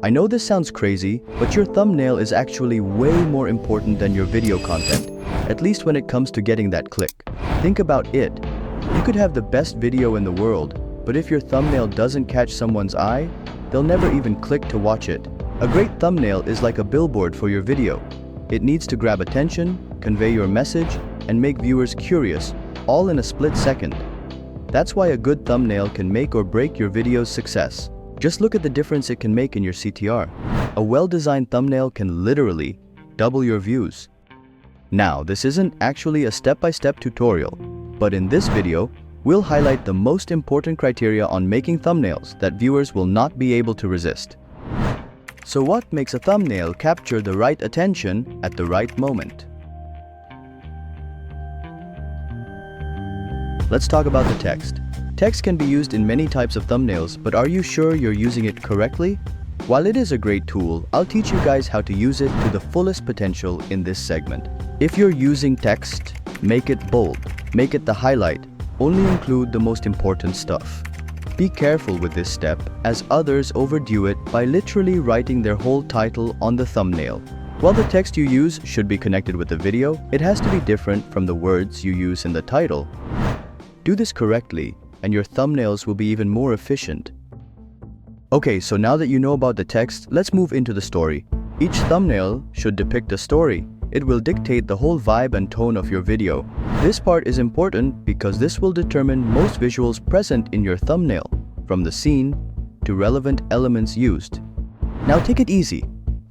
I know this sounds crazy, but your thumbnail is actually way more important than your video content, at least when it comes to getting that click. Think about it. You could have the best video in the world, but if your thumbnail doesn't catch someone's eye, they'll never even click to watch it. A great thumbnail is like a billboard for your video. It needs to grab attention, convey your message, and make viewers curious, all in a split second. That's why a good thumbnail can make or break your video's success. Just look at the difference it can make in your CTR. A well-designed thumbnail can literally double your views. Now, this isn't actually a step-by-step tutorial, but in this video, we'll highlight the most important criteria on making thumbnails that viewers will not be able to resist. So what makes a thumbnail capture the right attention at the right moment? Let's talk about the text. Text can be used in many types of thumbnails, but are you sure you're using it correctly? While it is a great tool, I'll teach you guys how to use it to the fullest potential in this segment. If you're using text, make it bold, make it the highlight, only include the most important stuff. Be careful with this step, as others overdo it by literally writing their whole title on the thumbnail. While the text you use should be connected with the video, it has to be different from the words you use in the title. Do this correctly, and your thumbnails will be even more efficient. Okay, so now that you know about the text, let's move into the story. Each thumbnail should depict a story. It will dictate the whole vibe and tone of your video. This part is important because this will determine most visuals present in your thumbnail, from the scene to relevant elements used. Now take it easy.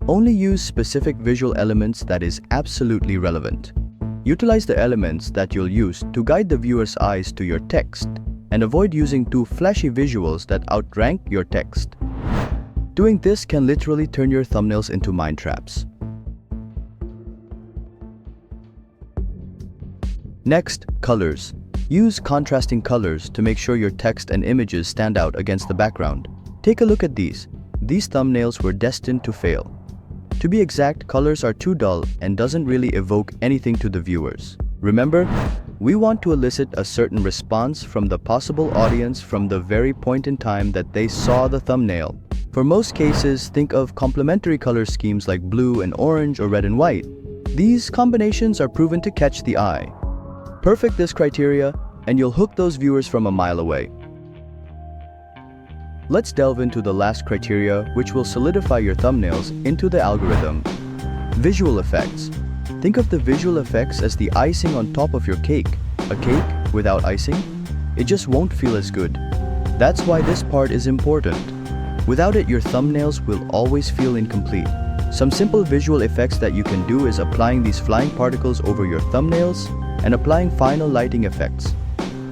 Only use specific visual elements that is absolutely relevant. Utilize the elements that you'll use to guide the viewer's eyes to your text, and avoid using too flashy visuals that outrank your text. Doing this can literally turn your thumbnails into mind traps. Next, colors. Use contrasting colors to make sure your text and images stand out against the background. Take a look at these. These thumbnails were destined to fail. To be exact, colors are too dull and doesn't really evoke anything to the viewers. Remember, we want to elicit a certain response from the possible audience from the very point in time that they saw the thumbnail. For most cases, think of complementary color schemes like blue and orange or red and white. These combinations are proven to catch the eye. Perfect this criteria, and you'll hook those viewers from a mile away. Let's delve into the last criteria, which will solidify your thumbnails into the algorithm. Visual effects. Think of the visual effects as the icing on top of your cake. A cake without icing? It just won't feel as good. That's why this part is important. Without it, your thumbnails will always feel incomplete. Some simple visual effects that you can do is applying these flying particles over your thumbnails and applying final lighting effects.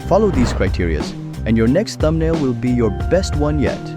Follow these criteria, and your next thumbnail will be your best one yet.